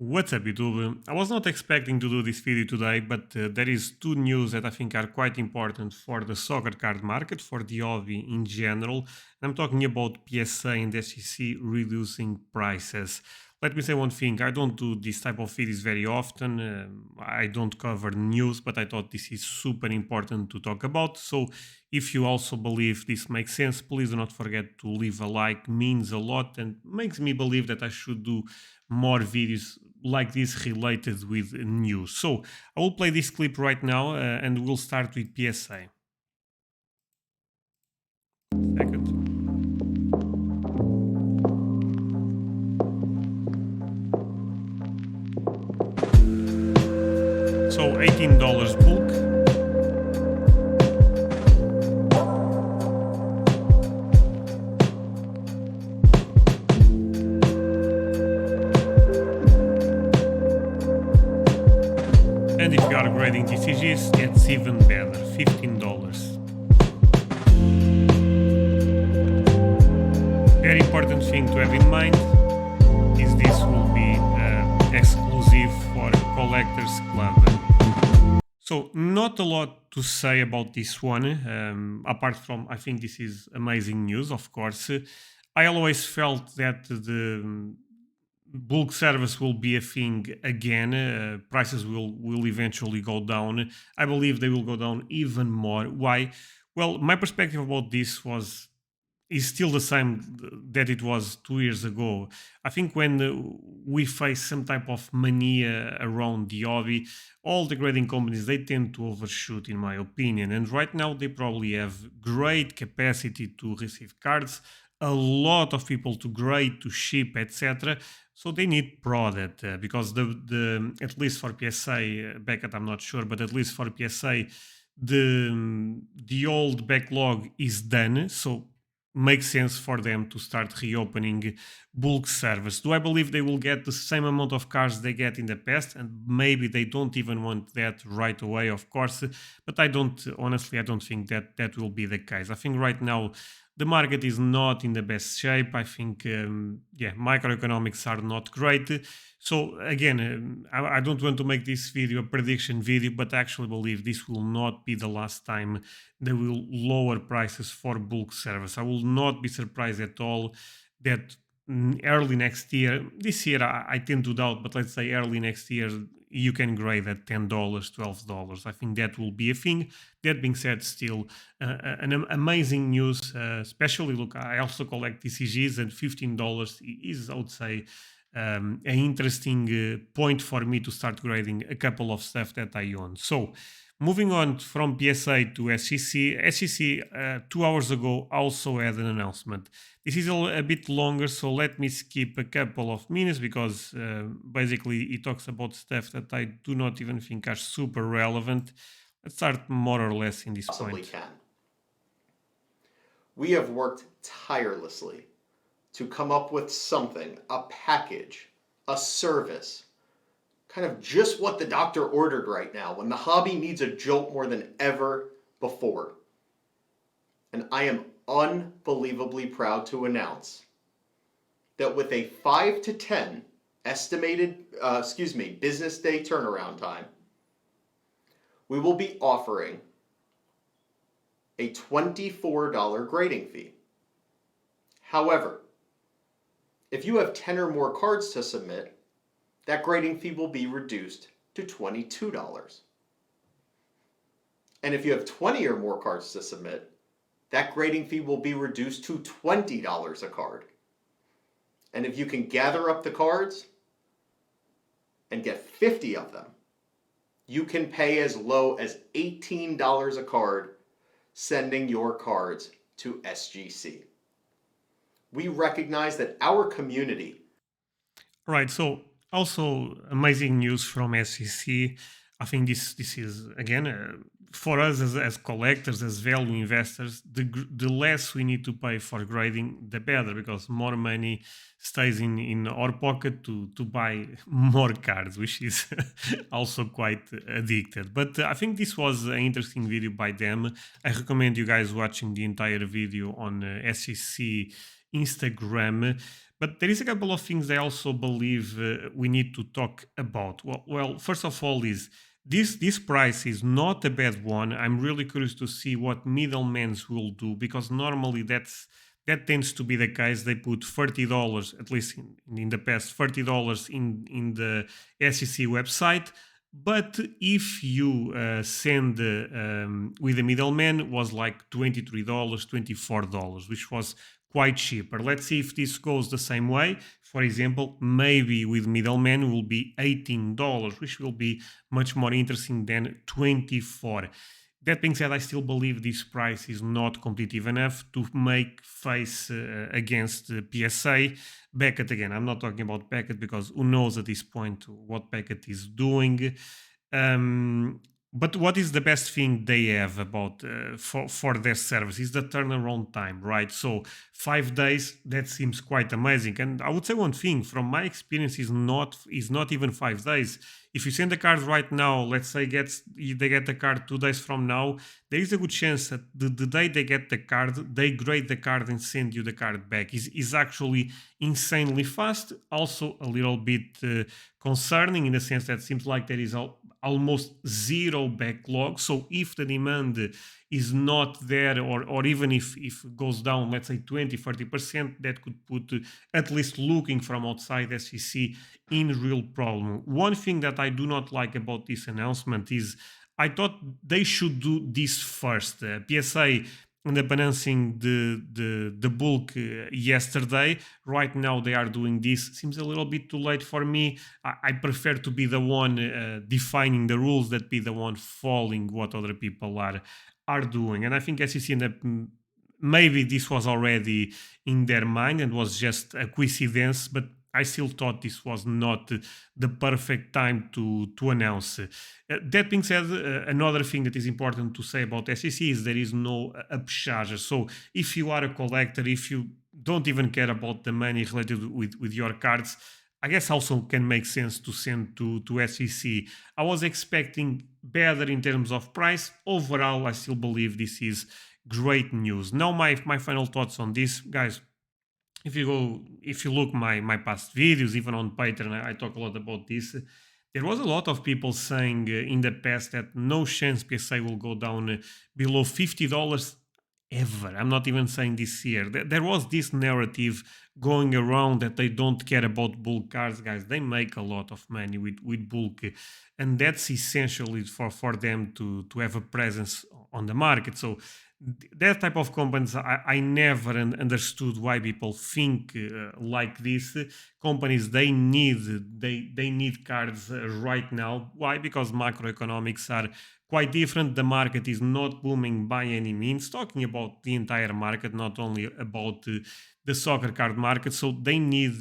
What's up, YouTube? I was not expecting to do this video today, but there is two news that I think are quite important for the soccer card market, for the hobby in general. I'm talking about PSA and SEC reducing prices. Let me say one thing: I don't do this type of videos very often. I don't cover news, but I thought this is super important to talk about. So, if you also believe this makes sense, please do not forget to leave a like. Means a lot and makes me believe that I should do more videos like this related with news. So I will play this clip right now and we'll start with PSA. Second. So $18 bulk. And if you are grading TCGs, it's even better, $15. Very important thing to have in mind is this will be exclusive for Collectors Club. So not a lot to say about this one, apart from I think this is amazing news, of course. I always felt that the bulk service will be a thing again. Prices will eventually go down. I believe they will go down even more. Why? Well, my perspective about this was is still the same that it was 2 years ago. I think when we face some type of mania around the hobby, all the grading companies they tend to overshoot, in my opinion. And right now they probably have great capacity to receive cards, a lot of people to grade, to ship, etc. So they need product because the at least for PSA Beckett, I'm not sure, but at least for PSA the old backlog is done. So makes sense for them to start reopening bulk service. Do I believe they will get the same amount of cars they get in the past? And maybe they don't even want that right away, of course. But honestly, I don't think that that will be the case. I think right now the market is not in the best shape. I think, microeconomics are not great. So again, I don't want to make this video a prediction video, but I actually believe this will not be the last time they will lower prices for bulk service. I will not be surprised at all that early next year, this year I tend to doubt, but let's say early next year, you can grade at $10, $12. I think that will be a thing. That being said, still an amazing news, especially look, I also collect TCGs and $15 is, I would say, an interesting point for me to start grading a couple of stuff that I own. So, moving on from PSA to SEC, SEC 2 hours ago also had an announcement. This is a bit longer, so let me skip a couple of minutes because basically it talks about stuff that I do not even think are super relevant. Let's start more or less in this Possibly point. can. We have worked tirelessly to come up with something, a package, a service, kind of just what the doctor ordered right now when the hobby needs a jolt more than ever before. And I am unbelievably proud to announce that with a 5 to 10 estimated, business day turnaround time, we will be offering a $24 grading fee. However, if you have 10 or more cards to submit, that grading fee will be reduced to $22. And if you have 20 or more cards to submit, that grading fee will be reduced to $20 a card. And if you can gather up the cards and get 50 of them, you can pay as low as $18 a card sending your cards to SGC. We recognize that our community. Right. So also amazing news from SEC. I think this is again for us as collectors, as value investors, the less we need to pay for grading, the better, because more money stays in our pocket to buy more cards, which is also quite addicted. But I think this was an interesting video by them. I recommend you guys watching the entire video on SEC Instagram. But there is a couple of things I also believe we need to talk about. Well, first of all, is this price is not a bad one. I'm really curious to see what middlemen will do, because normally that tends to be the case. They put $30, at least in the past, $30 in the SEC website. But if you send with a middleman, was like $23, $24, which was quite cheaper. Let's see if this goes the same way. For example, maybe with middlemen will be $18, which will be much more interesting than 24. That being said, I still believe this price is not competitive enough to make face against PSA. Beckett again. I'm not talking about Beckett because who knows at this point what Beckett is doing. Um, but what is the best thing they have about for their service is the turnaround time, right? So 5 days, that seems quite amazing. And I would say one thing from my experience is not even 5 days. If you send the card right now, let's say they get the card 2 days from now, there is a good chance that the day they get the card, they grade the card and send you the card back. Is actually insanely fast. Also a little bit concerning in the sense that it seems like there is almost zero backlog. So if the demand is not there, or even if it goes down, let's say 20-30%, that could put at least looking from outside SEC in real problem. One thing that I do not like about this announcement is I thought they should do this first. PSA and up announcing the bulk yesterday. Right now they are doing this. Seems a little bit too late for me. I prefer to be the one defining the rules, that be the one following what other people are doing. And I think SEC ended up maybe this was already in their mind and was just a coincidence, but I still thought this was not the perfect time to announce. That being said, another thing that is important to say about SEC is there is no upcharge. So if you are a collector, if you don't even care about the money related with your cards, I guess also can make sense to send to SEC. I was expecting better in terms of price. Overall, I still believe this is great news. Now, my final thoughts on this, guys. If you look my past videos, even on Patreon, I talk a lot about this. There was a lot of people saying in the past that no chance PSA will go down below $50 ever. I'm not even saying this year. There was this narrative going around that they don't care about bulk cards, guys. They make a lot of money with bulk, and that's essentially for them to have a presence on the market. So that type of companies, I never understood why people think like this. Companies, they need cards right now. Why? Because macroeconomics are quite different. The market is not booming by any means. Talking about the entire market, not only about the soccer card market. So they need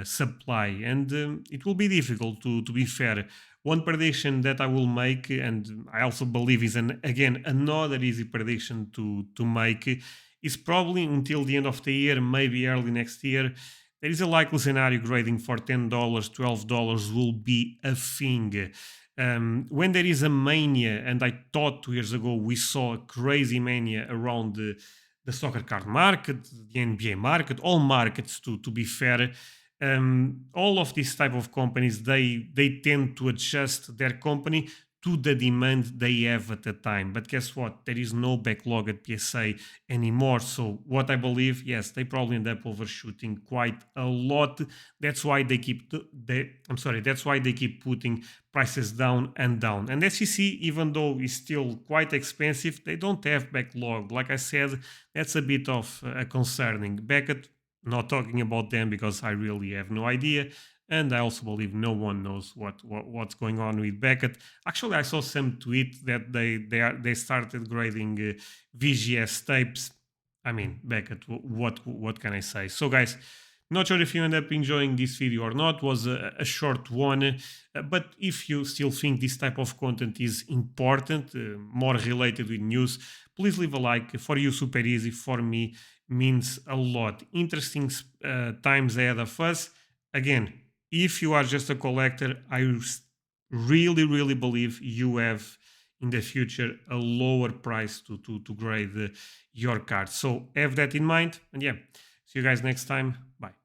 supply, and it will be difficult to be fair. One prediction that I will make, and I also believe is again another easy prediction to make, is probably until the end of the year, maybe early next year. There is a likely scenario grading for $10, $12 will be a thing. When there is a mania, and I thought 2 years ago we saw a crazy mania around the soccer card market, the NBA market, all markets to be fair. All of these type of companies, they tend to adjust their company to the demand they have at the time. But guess what? There is no backlog at PSA anymore. So what I believe, yes, they probably end up overshooting quite a lot. That's why that's why they keep putting prices down and down. And SEC, even though it's still quite expensive, they don't have backlog. Like I said, that's a bit of concerning. Beckett, not talking about them because I really have no idea. And I also believe no one knows what's going on with Beckett. Actually, I saw some tweet that they started grading VGS tapes. I mean, Beckett, what can I say? So, guys, not sure if you end up enjoying this video or not. It was a short one, but if you still think this type of content is important, more related with news, please leave a like. For you, super easy. For me, means a lot. Interesting times ahead of us. Again, if you are just a collector, I really believe you have in the future a lower price to grade your card. So have that in mind. And yeah, see you guys next time. Bye.